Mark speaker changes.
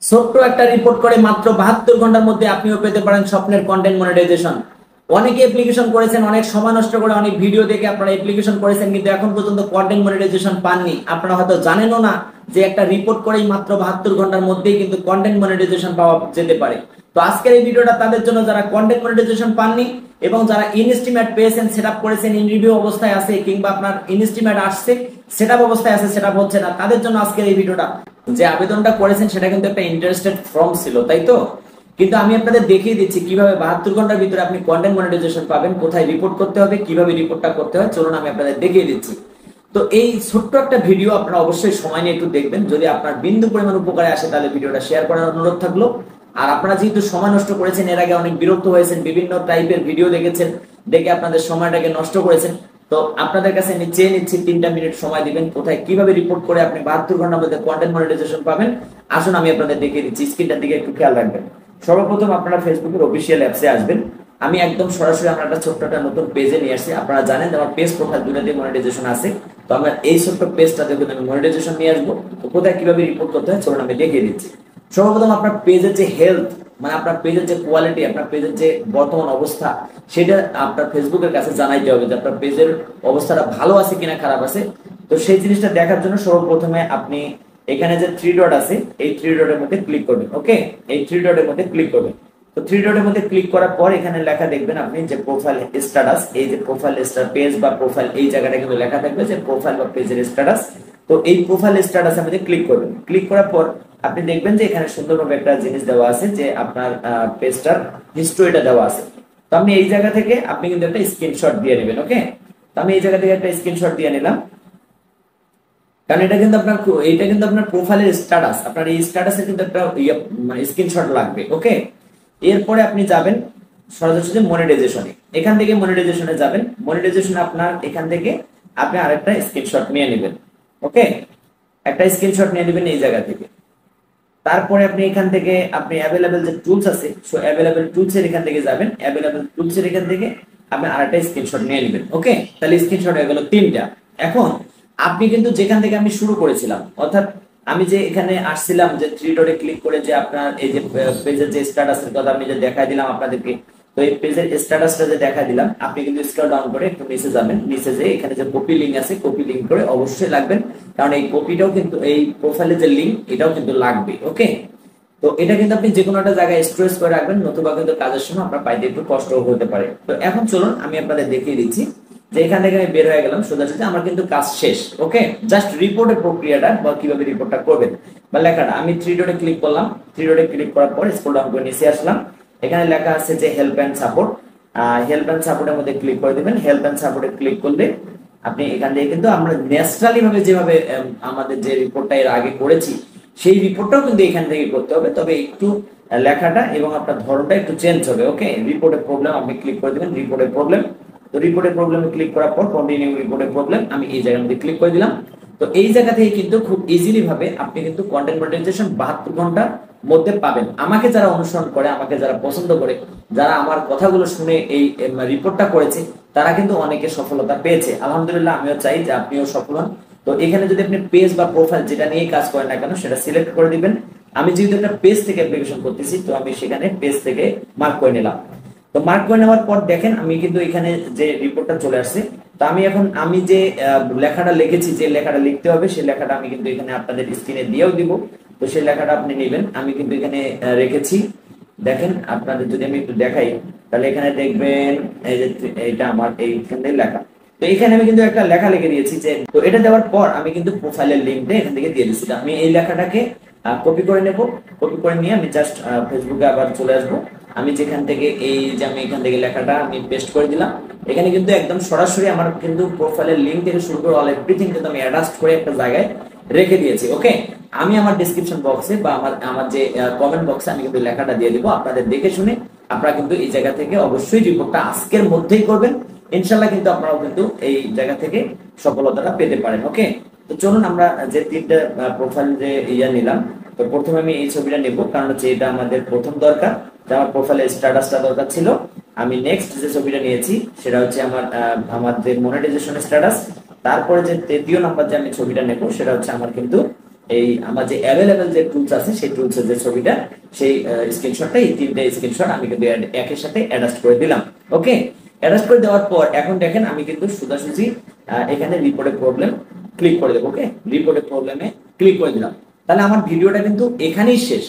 Speaker 1: ছোট্ট একটা রিপোর্ট করে মাত্র 72 ঘন্টার মধ্যে আপনিও পেতে পারেন স্বপ্নের কন্টেন্ট মনিটাইজেশন। অনেকে অ্যাপ্লিকেশন করেছেন, অনেক সময় নষ্ট করে অনেক ভিডিও দেখে আপনারা অ্যাপ্লিকেশন করেছেন, কিন্তু এখন পর্যন্ত কন্টেন্ট মনিটাইজেশন পাননি। আপনারা হয়তো জানেনও না যে একটা রিপোর্ট করেই মাত্র 72 ঘন্টার মধ্যেই কিন্তু কন্টেন্ট মনিটাইজেশন পাওয়া যেতে পারে। তো আজকের এই ভিডিওটা তাদের জন্য যারা কন্টেন্ট মনিটাইজেশন পাননি এবং যারা ইনস্টিমেট পেয়েছেন, সেটআপ করেছেন, ইন রিভিউ অবস্থায় আছে, কিংবা আপনার ইনস্টিমেট আসছে সেটআপ অবস্থায় আছে, সেটআপ হচ্ছে না, তাদের জন্য আজকের এই ভিডিওটা। যে আবেদনটা করেছেন সেটা কিন্তু একটা ইন্টারেস্টেড ফর্ম ছিল, তাই তো? কিন্তু আমি আপনাদের দেখিয়ে দিচ্ছি কিভাবে 72 ঘন্টার ভিতরে আপনি কন্টেন্ট মনিটাইজেশন পাবেন, কোথায় রিপোর্ট করতে হবে, কিভাবে রিপোর্টটা করতে হয়। চলুন আমি আপনাদের দেখিয়ে দিচ্ছি। তো এই ছোট্ট একটা ভিডিও আপনারা অবশ্যই সময় নিয়ে একটু দেখবেন। যদি আপনার বিন্দু পরিমাণ উপকারে আসে তাহলে ভিডিওটা শেয়ার করার অনুরোধ থাকলো। আর আপনারা যেহেতু সময় নষ্ট করেছেন, এর আগে অনেক বিরক্ত হয়েছেন, বিভিন্ন টাইপের ভিডিও দেখেছেন, দেখে আপনাদের সময়টাকে নষ্ট করেছেন, তো আপনাদের কাছে আমি চেয়ে নিচ্ছি 3টা মিনিট সময় দিবেন কোথায় কিভাবে রিপোর্ট করে আপনি 72 ঘন্টার মধ্যে কন্টেন্ট মনিটাইজেশন পাবেন। আসুন আমি আপনাদের দেখিয়ে দিচ্ছি, স্ক্রিনটার দিকে একটু খেয়াল রাখবেন। সর্বপ্রথম আপনারা ফেসবুকের অফিসিয়াল অ্যাপসে আসবেন। আমি একদম সরাসরি আমার একটা ছোট্ট একটা নতুন পেজে নিয়ে আসছি। আপনারা জানেন আমার পেজ প্রোফাইল দুটাতে মনিটাইজেশন আছে। তো আমার এই ছোট্ট পেজটাতে কিন্তু আমি মনিটাইজেশন নিয়ে আসবো। তো কোথায় কিভাবে রিপোর্ট করতে হয় চলুন আমি দেখিয়ে দিচ্ছি। সর্বপ্রথম আপনার পেজের যে হেলথ, মানে আপনার পেজের যে কোয়ালিটি, আপনার পেজের যে বর্তমান অবস্থা, সেটা আপনার ফেসবুকের কাছে জানাইতে হবে যে আপনার পেজের অবস্থাটা ভালো আছে কিনা খারাপ আছে। তো সেই জিনিসটা দেখার জন্য সর্বপ্রথমে আপনি এখানে যে থ্রি ডট আছে, এই থ্রি ডটের মধ্যে ক্লিক করবেন। ওকে, এই থ্রি ডটের মধ্যে ক্লিক করবেন। তো থ্রি ডটের মধ্যে ক্লিক করার পর এখানে লেখা দেখবেন আপনি যে প্রোফাইল স্ট্যাটাস, এই যে প্রোফাইল স্ট্যাটাস, পেজ বা প্রোফাইল, এই জায়গাটা কিন্তু লেখা থাকবে যে প্রোফাইল বা পেজের স্ট্যাটাস। তো এই প্রোফাইল স্ট্যাটাসের মধ্যে ক্লিক করবেন। ক্লিক করার পর আপনি দেখবেন যে এখানে সুন্দরভাবে একটা জিনিস দেওয়া আছে যে আপনার পেজটার হিস্ট্রিটা দেওয়া আছে। তো আপনি এই জায়গা থেকে আপনি কিন্তু একটা স্ক্রিনশট দিয়ে নেবেন। ওকে, তো আমি এই জায়গা থেকে একটা স্ক্রিনশট দিয়ে নিলাম, কারণ এটা কিন্তু আপনার প্রোফাইলের স্ট্যাটাস। আপনার এই স্ট্যাটাসের কিন্তু একটা মানে স্ক্রিনশট লাগবে। ওকে, এরপরে আপনি যাবেন সরাসরি মনিটাইজেশনে। এখান থেকে মনিটাইজেশনে যাবেন। মনিটাইজেশনে আপনার এখান থেকে আপনি আরেকটা স্ক্রিনশট নিয়ে নেবেন। ওকে, একটা স্ক্রিনশট নিয়ে নেবেন এই জায়গা থেকে। তারপরে আপনি এখান থেকে আপনি অ্যাভেলেবেল যে টুলস আছে, সো অ্যাভেলেবেল টুলস এর এখান থেকে যাবেন। অ্যাভেলেবেল টুলস এর এখান থেকে আপনি আরেকটা স্ক্রিনশট নিয়ে নেবেন। ওকে, তাহলে স্ক্রিনশট হয়ে গেল 3টা। এখন আপনি কিন্তু যেখান থেকে আমি শুরু করেছিলাম, অর্থাৎ আমি যে এখানে আসছিলাম যে থ্রি ডটে ক্লিক করে যে আপনার এই যে পেজের যে স্ট্যাটাসের কথা আমি যে দেখাই দিলাম আপনাদেরকে, তো এই পেজের স্ট্যাটাসটা যে দেখা দিলাম, আপনি কিন্তু স্ক্রল ডাউন করে একটু নিচে যাবেন। নিচে যে এখানে যে কপি লিংক আছে, কপি লিংক করে অবশ্যই লাগবেন, কারণ এই কপিটাও কিন্তু এই প্রোফাইলের যে লিংক এটাও কিন্তু লাগবে। ওকে, তো এটা কিন্তু আপনি যে কোনো একটা জায়গায় স্টোরেজ করে রাখবেন, নতুবা কিন্তু কাজের সময় আপনার পাইতে একটু কষ্ট হতে পারে। তো এখন চলুন আমি আপনাদের দেখিয়ে দিচ্ছি যে এখান থেকে আমি বের হয়ে গেলাম সোজাসুজি, আমার কিন্তু কাজ শেষ। ওকে, জাস্ট রিপোর্টের প্রক্রিয়াটা বা কিভাবে রিপোর্টটা করবেন বা লেখাটা, আমি থ্রি ডটে ক্লিক করলাম। থ্রি ডটে ক্লিক করার পর স্ক্রল ডাউন করে নিচে আসলাম। এখানে লেখা আছে যে help and support. Help and সাপোর্টের মধ্যে ক্লিক করে দিবেন। হেল্প এন্ড সাপোর্টে ক্লিক করলে আপনি এখান থেকে কিন্তু আমরা ন্যাচারালি ভাবে যেভাবে আমাদের যে রিপোর্টটা এর আগে করেছি সেই রিপোর্টটাও কিন্তু এখান থেকে করতে হবে, তবে একটু লেখাটা এবং আপনার ধরনটা একটু চেঞ্জ হবে। ওকে, রিপোর্টের প্রবলেম আপনি ক্লিক করে দিবেন। রিপোর্টের প্রবলেম, তো রিপোর্টের প্রবলেমে ক্লিক করার পর কন্টিনিউ রিপোর্টের প্রবলেম আমি এই জায়গার মধ্যে ক্লিক করে দিলাম। তো এই জায়গা থেকে কিন্তু খুব ইজিলি ভাবে আপনি কিন্তু কন্টেন্ট মনিটাইজেশন 72 ঘন্টার মধ্যে পাবেন। আমাকে যারা অনুসরণ করে, আমাকে যারা পছন্দ করে, যারা আমার কথাগুলো শুনে এই রিপোর্টটা করেছে, তারা কিন্তু অনেকে সফলতা পেয়েছে। আলহামদুলিল্লাহ, আমিও চাই যে আপনিও সফল হন। তো এখানে যদি আপনি পেজ বা প্রোফাইল যেটা নিয়ে কাজ করেন না কেন সেটা সিলেক্ট করে দিবেন। আমি যেহেতু একটা পেজ থেকে অ্যাপ্লিকেশন করতেছি, তো আমি সেখানে পেজ থেকে মার্ক করে নিলাম। তো মার্ক করে নেওয়ার পর দেখেন আমি কিন্তু এখানে যে রিপোর্টটা চলে আসছে। তো আমি যে লেখাটা লিখেছি, যে লেখাটা লিখতে হবে সেই লেখাটা আমি কিন্তু এখানে আপনাদের স্ক্রিনে দিয়েও দিব। তো সেই লেখাটা আপনি নেবেন। আমি কিন্তু এখানে রেখেছি, দেখেন আপনাদের যদি আমি একটু দেখাই তাহলে এখানে দেখবেন এই যে এটা আমার এইখানে লেখা। তো এখানে আমি কিন্তু একটা লেখা লিখে দিয়েছি যে, তো এটা দেওয়ার পর আমি কিন্তু প্রোফাইলের লিঙ্কটা এখান থেকে দিয়ে দিচ্ছি। আমি এই লেখাটাকে কপি করে নেব। কপি করে নিয়ে আমি জাস্ট ফেসবুকে আবার চলে আসবো। আমি যেখান থেকে এই যে আমি এখান থেকে লেখাটা আমি পেস্ট করে দিলাম। এখানে কিন্তু একদম সরাসরি আমার কিন্তু প্রোফাইলের লিঙ্ক থেকে শুরু করে অল এভরিথিং কিন্তু আমি অ্যাটাচ করে একটা জায়গায় রেখে দিয়েছি। ওকে, আমি আমার ডেসক্রিপশন বক্সে বা আমার যে কমেন্ট বক্সে আমি কিন্তু লেখাটা দিয়ে দিব। আপনাদের দেখে শুনে আপনারা কিন্তু এই জায়গা থেকে অবশ্যই রিপোর্টটা আজকের মধ্যেই করবেন। ইনশাল্লাহ কিন্তু আপনারাও কিন্তু এই জায়গা থেকে সফলতাটা পেতে পারেন। ওকে, তো চলুন আমরা যে 3টা প্রোফাইল যে নিলাম। তো প্রথমে আমি এই ছবিটা নেব, কারণ হচ্ছে এটা আমাদের প্রথম দরকার, যে আমার প্রোফাইলের স্ট্যাটাসটা দরকার ছিল। আমি নেক্সট যে ছবিটা নিয়েছি সেটা হচ্ছে আমার যে মনিটাইজেশন স্ট্যাটাস। তারপরে যে 3য় নাম্বার যে আমি ছবিটা নেব সেটা হচ্ছে আমার কিন্তু এই আমার যে অ্যাভেলেবেল যে টুলস আছে সেই টুলসের যে ছবিটা সেই স্ক্রিনশটটা, এই তিনটে স্ক্রিনশট আমি কিন্তু একের সাথে অ্যাডজাস্ট করে দিলাম। ওকে, অ্যাডজাস্ট করে দেওয়ার পর এখন দেখেন আমি কিন্তু সোজাসুজি এখানে রিপোর্টের প্রবলেম ক্লিক করে দেবো। ওকে, রিপোর্টের প্রবলেমে ক্লিক করে দিলাম, তাহলে আমার ভিডিওটা কিন্তু এখানেই শেষ।